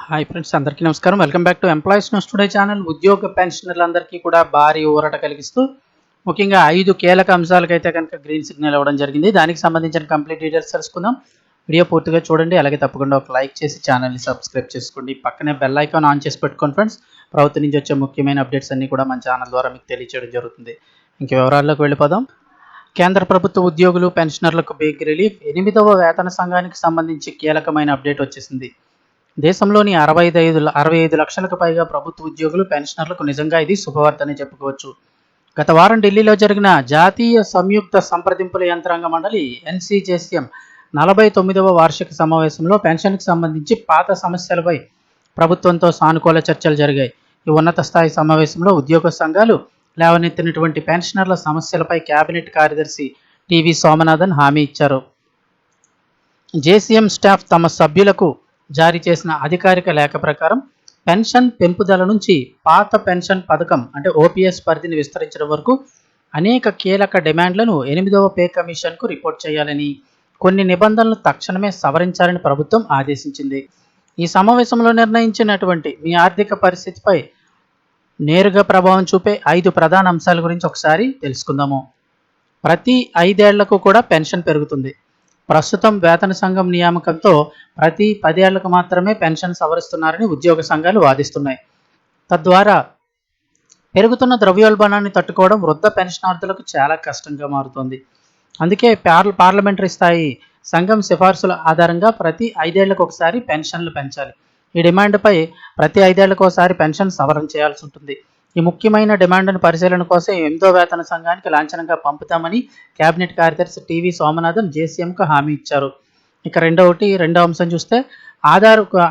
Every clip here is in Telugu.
హాయ్ ఫ్రెండ్స్, అందరికీ నమస్కారం. Welcome back to employees news today channel. ఉద్యోగ పెన్షనర్లందరికీ కూడా భారీ ఊరట కలిగిస్తూ ముఖ్యంగా 5 కీలక అంశాలకైతే కనుక గ్రీన్ సిగ్నల్ ఇవ్వడం జరిగింది. దానికి సంబంధించిన కంప్లీట్ డీటెయిల్స్ తెలుసుకుందాం. వీడియో పూర్తిగా చూడండి. అలాగే తప్పకుండా ఒక లైక్ చేసి ఛానల్ని సబ్స్క్రైబ్ చేసుకోండి. పక్కనే బెల్ ఐకాన్ ఆన్ చేసి పెట్టుకోండి ఫ్రెండ్స్. ప్రభుత్వం నుంచి వచ్చే ముఖ్యమైన అప్డేట్స్ అన్నీ కూడా మన ఛానల్ ద్వారా మీకు తెలియజేయడం జరుగుతుంది. ఇంక వివరాల్లోకి వెళ్ళిపోదాం. కేంద్ర ప్రభుత్వ ఉద్యోగులు పెన్షనర్లకు బిగ్ రిలీఫ్. 8వ వేతన సంఘానికి సంబంధించి కీలకమైన అప్డేట్ వచ్చేసింది. దేశంలోని 65 లక్షలకు పైగా ప్రభుత్వ ఉద్యోగులు పెన్షనర్లకు నిజంగా ఇది శుభవార్తనే చెప్పుకోవచ్చు. గత వారం ఢిల్లీలో జరిగిన జాతీయ సంయుక్త సంప్రదింపుల యంత్రాంగ మండలి NCJCM 49వ వార్షిక సమావేశంలో పెన్షన్కి సంబంధించి పాత సమస్యలపై ప్రభుత్వంతో సానుకూల చర్చలు జరిగాయి. ఈ ఉన్నత స్థాయి సమావేశంలో ఉద్యోగ సంఘాలు లేవనెత్తినటువంటి పెన్షనర్ల సమస్యలపై కేబినెట్ కార్యదర్శి టీవీ సోమనాథన్ హామీ ఇచ్చారు. JCM స్టాఫ్ తమ సభ్యులకు జారీ చేసిన అధికారిక లేఖ ప్రకారం పెన్షన్ పెంపుదల నుంచి పాత పెన్షన్ పథకం అంటే OPS పరిధిని విస్తరించడం వరకు అనేక కీలక డిమాండ్లను 8వ పే కమిషన్కు రిపోర్ట్ చేయాలని, కొన్ని నిబంధనలు తక్షణమే సవరించాలని ప్రభుత్వం ఆదేశించింది. ఈ సమావేశంలో నిర్ణయించినటువంటి మీ ఆర్థిక పరిస్థితిపై నేరుగా ప్రభావం చూపే 5 ప్రధాన అంశాల గురించి ఒకసారి తెలుసుకుందాము. ప్రతి 5 ఏళ్లకు కూడా పెన్షన్ పెరుగుతుంది. ప్రస్తుతం వేతన సంఘం నియామకంతో ప్రతి 10 ఏళ్లకు మాత్రమే పెన్షన్ సవరిస్తున్నారని ఉద్యోగ సంఘాలు వాదిస్తున్నాయి. తద్వారా పెరుగుతున్న ద్రవ్యోల్బణాన్ని తట్టుకోవడం వృద్ధ పెన్షనార్థులకు చాలా కష్టంగా మారుతోంది. అందుకే పార్లమెంటరీ స్థాయి సంఘం సిఫార్సుల ఆధారంగా ప్రతి 5 ఏళ్లకు ఒకసారి పెన్షన్లు పెంచాలి. ఈ డిమాండ్పై ప్రతి 5 ఏళ్లకు ఒకసారి పెన్షన్ సవరణ చేయాల్సి ఉంటుంది. ఈ ముఖ్యమైన డిమాండ్ను పరిశీలన కోసం 8వ వేతన సంఘానికి లాంఛనంగా పంపుతామని కేబినెట్ కార్యదర్శి టీవీ సోమనాథన్ JCMకు హామీ ఇచ్చారు. ఇక రెండో అంశం చూస్తే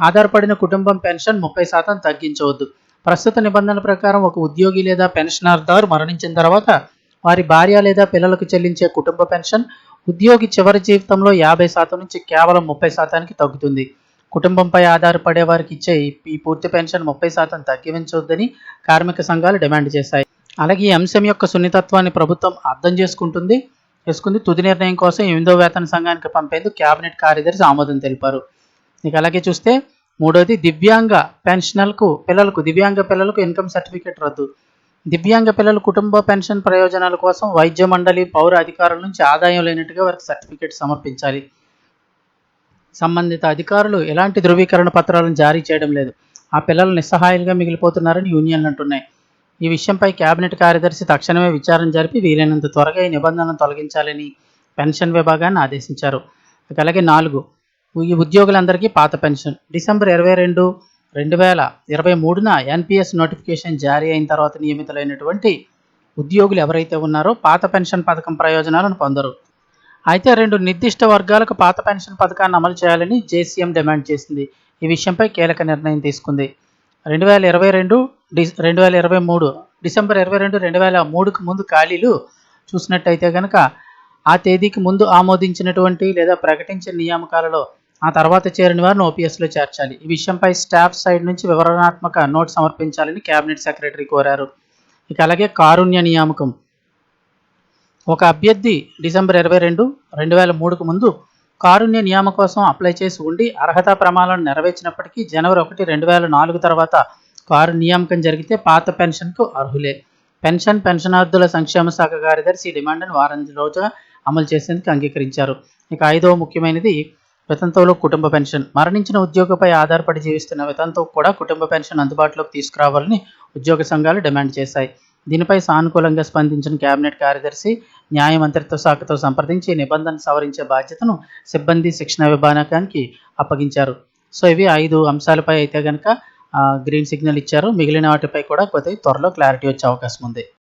ఆధారపడిన కుటుంబం పెన్షన్ 30% తగ్గించవద్దు. ప్రస్తుత నిబంధనల ప్రకారం ఒక ఉద్యోగి లేదా పెన్షనర్దారు మరణించిన తర్వాత వారి భార్య లేదా పిల్లలకు చెల్లించే కుటుంబ పెన్షన్ ఉద్యోగి చివరి జీవితంలో 50% నుంచి కేవలం 30%కి తగ్గుతుంది. కుటుంబంపై ఆధారపడే వారికి ఇచ్చే ఈ పూర్తి పెన్షన్ 30% తగ్గించవద్దని కార్మిక సంఘాలు డిమాండ్ చేశాయి. అలాగే ఈ అంశం యొక్క సున్నితత్వాన్ని ప్రభుత్వం అర్థం చేసుకుంది. తుది నిర్ణయం కోసం 8వ వేతన సంఘానికి పంపేందుకు కేబినెట్ కార్యదర్శి ఆమోదం తెలిపారు. ఇక అలాగే చూస్తే మూడోది దివ్యాంగ పిల్లలకు ఇన్కమ్ సర్టిఫికేట్ రద్దు. దివ్యాంగ పిల్లలు కుటుంబ పెన్షన్ ప్రయోజనాల కోసం వైద్య మండలి, పౌర అధికారుల నుంచి ఆదాయం లేనట్టుగా వారికి సర్టిఫికేట్ సమర్పించాలి. సంబంధిత అధికారులు ఎలాంటి ధృవీకరణ పత్రాలను జారీ చేయడం లేదు. ఆ పిల్లలు నిస్సహాయాలుగా మిగిలిపోతున్నారని యూనియన్లు అంటున్నాయి. ఈ విషయంపై కేబినెట్ కార్యదర్శి తక్షణమే విచారణ జరిపి వీలైనంత త్వరగా ఈ నిబంధనలను తొలగించాలని పెన్షన్ విభాగాన్ని ఆదేశించారు. అలాగే 4, ఈ ఉద్యోగులందరికీ పాత పెన్షన్. డిసెంబర్ 22, 2023న NPS నోటిఫికేషన్ జారీ అయిన తర్వాత నియమితులైనటువంటి ఉద్యోగులు ఎవరైతే ఉన్నారో పాత పెన్షన్ పథకం ప్రయోజనాలను పొందరు. అయితే 2 నిర్దిష్ట వర్గాలకు పాత పెన్షన్ పథకాన్ని అమలు చేయాలని JCM డిమాండ్ చేసింది. ఈ విషయంపై కీలక నిర్ణయం తీసుకుంది. 2023 డిసెంబర్ 22, 2003కు ముందు ఖాళీలు చూసినట్టయితే కనుక ఆ తేదీకి ముందు ఆమోదించినటువంటి లేదా ప్రకటించిన నియామకాలలో ఆ తర్వాత చేరిన వారిని OPSలో చేర్చాలి. ఈ విషయంపై స్టాఫ్ సైడ్ నుంచి వివరణాత్మక నోట్ సమర్పించాలని కేబినెట్ సెక్రటరీ కోరారు. ఇక అలాగే కారుణ్య నియామకం. ఒక అభ్యర్థి డిసెంబర్ 22, 2003కు ముందు కారుణ్య నియామకం కోసం అప్లై చేసి ఉండి అర్హతా ప్రమాణాలను నెరవేర్చినప్పటికీ జనవరి 1, 2004 తర్వాత కారు నియామకం జరిగితే పాత పెన్షన్కు అర్హులే. పెన్షనార్థుల సంక్షేమ శాఖ కార్యదర్శి ఈ డిమాండ్ను వారం రోజుగా అమలు చేసేందుకు అంగీకరించారు. ఇక 5వ ముఖ్యమైనది వితంతువులు కుటుంబ పెన్షన్. మరణించిన ఉద్యోగిపై ఆధారపడి జీవిస్తున్న వితంతువుకు కూడా కుటుంబ పెన్షన్ అందుబాటులోకి తీసుకురావాలని ఉద్యోగ సంఘాలు డిమాండ్ చేశాయి. దీనిపై సానుకూలంగా స్పందించిన కేబినెట్ కార్యదర్శి న్యాయ మంత్రిత్వ శాఖతో సంప్రదించి నిబంధన సవరించే బాధ్యతను సిబ్బంది శిక్షణ విభాగానికి అప్పగించారు. సో ఇవి 5 అంశాలపై అయితే కనుక గ్రీన్ సిగ్నల్ ఇచ్చారు. మిగిలిన వాటిపై కూడా కొద్దిగా త్వరలో క్లారిటీ వచ్చే అవకాశం ఉంది.